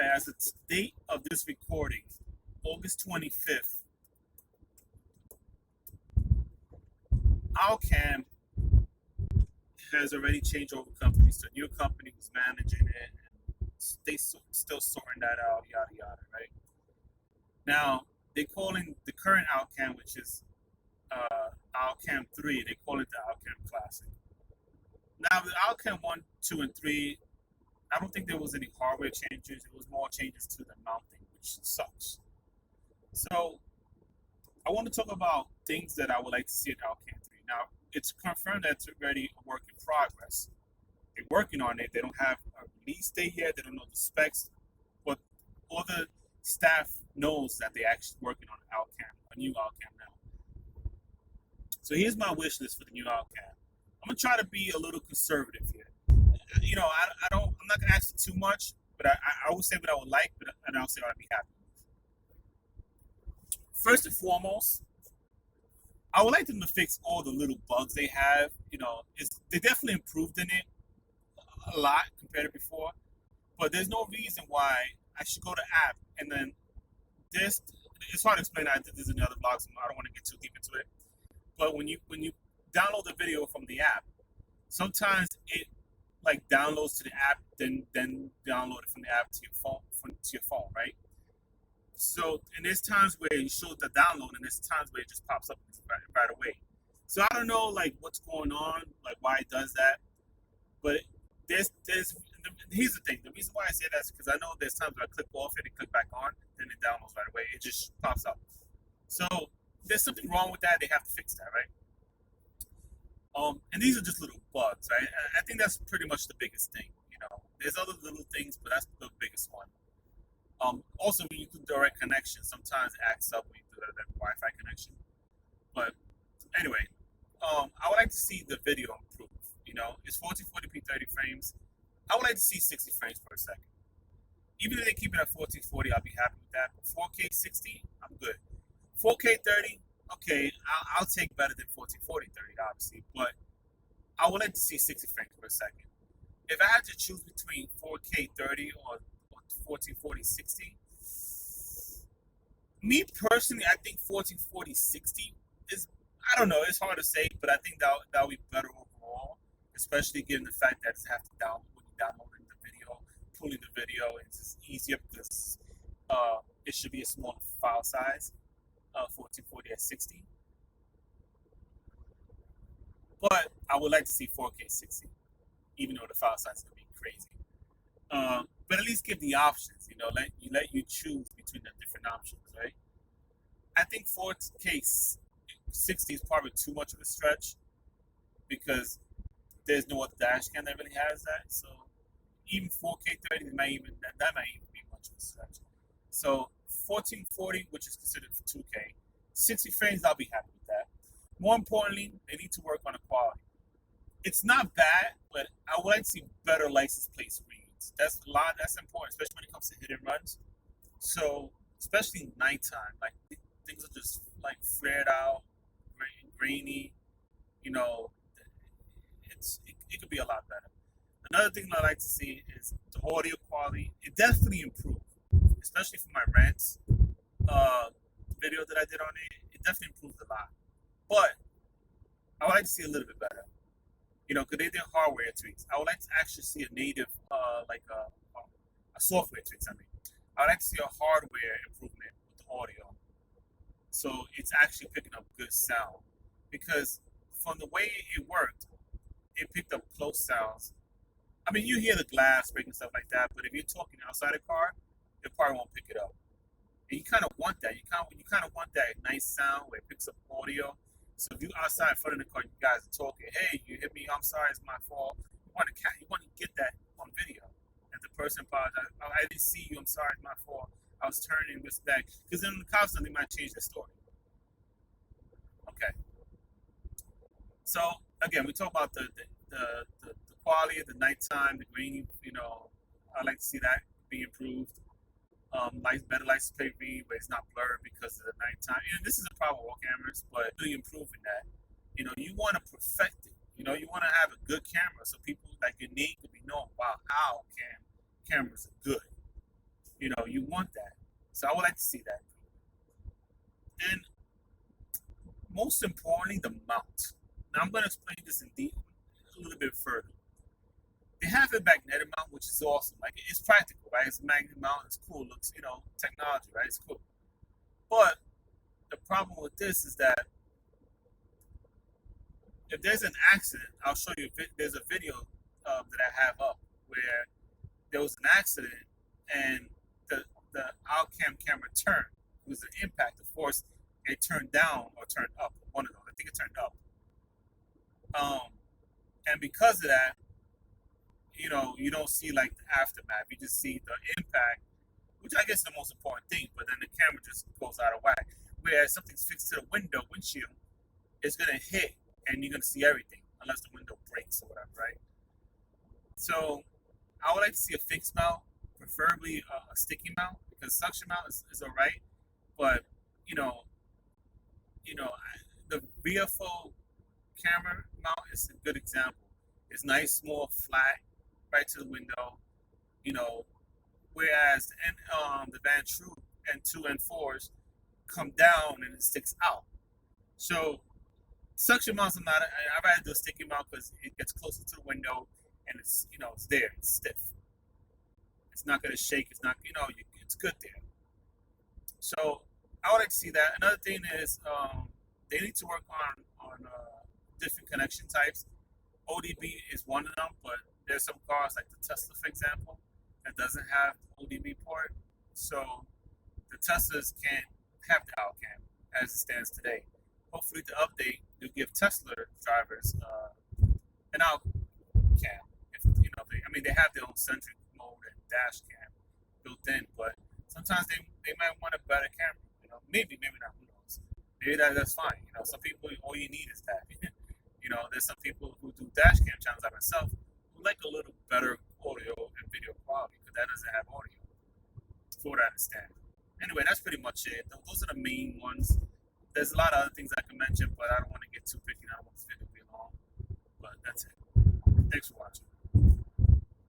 right, as the date of this recording, August 25th, Alcam has already changed over companies to a new company who's managing it. They still sorting that out, yada yada, right? Now they're calling the current Alcam, which is Alcam 3, they call it the Alcam Classic. Now the Alcam 1, 2, and 3, I don't think there was any hardware changes. It was more changes to the mounting, which sucks. So I want to talk about things that I would like to see in Alcam 3. Now, it's confirmed that it's already a work in progress. They're working on it. They don't have a release date yet. They don't know the specs. But all the staff knows that they're actually working on Alcam, a new Alcam now. So here's my wish list for the new Alcam. I'm going to try to be a little conservative here. You know, I'm not going to ask for too much, but I will say what I would like, and I'll say what I'd be happy with. First and foremost, I would like them to fix all the little bugs they have. You know, they definitely improved in it a lot compared to before, but there's no reason why I should go to app and then this. It's hard to explain. I did this in the other blogs, and I don't want to get too deep into it. But when you download the video from the app, sometimes it like downloads to the app, then download it from the app to your phone, right? So, and there's times where you show the download, and there's times where it just pops up right away. So I don't know like what's going on, like why it does that. But here's the thing. The reason why I say that is because I know there's times where I click off it and click back on, then it downloads right away. It just pops up. So there's something wrong with that. They have to fix that, right? And these are just little bugs, right? I think that's pretty much the biggest thing. You know, there's other little things, but that's the biggest one. Also, when you do direct connection, sometimes it acts up when you do that Wi-Fi connection. But anyway, I would like to see the video improve. You know, it's 1440p 30 frames. I would like to see 60 frames per second. Even if they keep it at 1440, I'll be happy with that. But 4K 60, I'm good. 4K 30, okay, I'll take better than 1440 30, obviously. But I would like to see 60 frames per second. If I had to choose between 4K 30 or 1440 60, me personally, I think 1440 60 is, I don't know, it's hard to say, but I think that would be better overall, especially given the fact that it's have to download when you downloading the video, pulling the video, it's just easier because it should be a smaller file size, 1440 at 60. But I would like to see 4K 60, even though the file size is gonna be crazy. But at least give the options, you know, let you choose between the different options, right? I think 4K 60 is probably too much of a stretch because there's no other dash cam that really has that. So even 4K 30 that might even be much of a stretch. So 1440, which is considered 2K, 60 frames, I'll be happy with that. More importantly, they need to work on the quality. It's not bad, but I would like to see better license plate reads. That's important, especially when it comes to hit and runs. So, especially nighttime, like things are just like flared out, grainy. You know, it could be a lot better. Another thing I like to see is the audio quality. It definitely improved, especially for my rants video that I did on it. It definitely improved a lot, but I would like to see a little bit better. You know, because they did hardware tweaks. I would like to actually see a native, like a software tweaks. I mean, I would like to see a hardware improvement with the audio, so it's actually picking up good sound. Because from the way it worked, it picked up close sounds. I mean, you hear the glass breaking and stuff like that, but if you're talking outside a car, it probably won't pick it up. And you kind of want that. You kind of want that nice sound where it picks up audio. So if you outside in front of the car, you guys are talking, hey, you hit me, I'm sorry, it's my fault. You want to get that on video. And the person apologizes, oh, I didn't see you, I'm sorry, it's my fault. I was turning this back. Because then the cops, they might change their story. Okay. So again, we talk about the quality of the nighttime, the grainy, you know, I like to see that be improved. Better license plate read where it's not blurred because of the nighttime. You know, this is a problem with all cameras, but really improving that. You know, you want to perfect it. You know, you want to have a good camera so people like your name could be known. Wow, how cameras are good. You want that. So I would like to see that. And most importantly, the mount. Now I'm going to explain this a little bit further. They have a magnetic mount, which is awesome. Like, it's practical, right? It's a magnetic mount. It's cool. Looks, technology, right? It's cool. But the problem with this is that if there's an accident, I'll show you. There's a video that I have up where there was an accident and the outcam camera turned. It was an impact. Of course, it turned down or turned up. One of those. I think it turned up. And because of that, you don't see like the aftermath. You just see the impact, which I guess is the most important thing. But then the camera just goes out of whack. Whereas something's fixed to the windshield, it's gonna hit, and you're gonna see everything unless the window breaks or whatever, right? So I would like to see a fixed mount, preferably a sticky mount, because suction mount is alright. But the VFO camera mount is a good example. It's nice, small, flat, right to the window. Whereas the Van True N2 and 4s come down and it sticks out. So suction mounts are not. I rather do a sticky mount because it gets closer to the window and it's it's there. It's stiff. It's not gonna shake. It's not. It's good there. So I would like to see that. Another thing is they need to work on different connection types. ODB is one of them, but there's some cars like the Tesla, for example, that doesn't have the ODB port. So the Teslas can't have the outcam as it stands today. Hopefully, the update will give Tesla drivers an outcam. They have their own centric mode and dash cam built in, but sometimes they might want a better camera. Maybe not. Who knows? Maybe that's fine. Some people, all you need is that. There's some people who do dash cam channels like myself who like a little better audio and video quality because that doesn't have audio, for what I understand. Anyway, that's pretty much it. Those are the main ones. There's a lot of other things I can mention, but I don't want to get too picky. I don't want this video to be long. But that's it. Thanks for watching.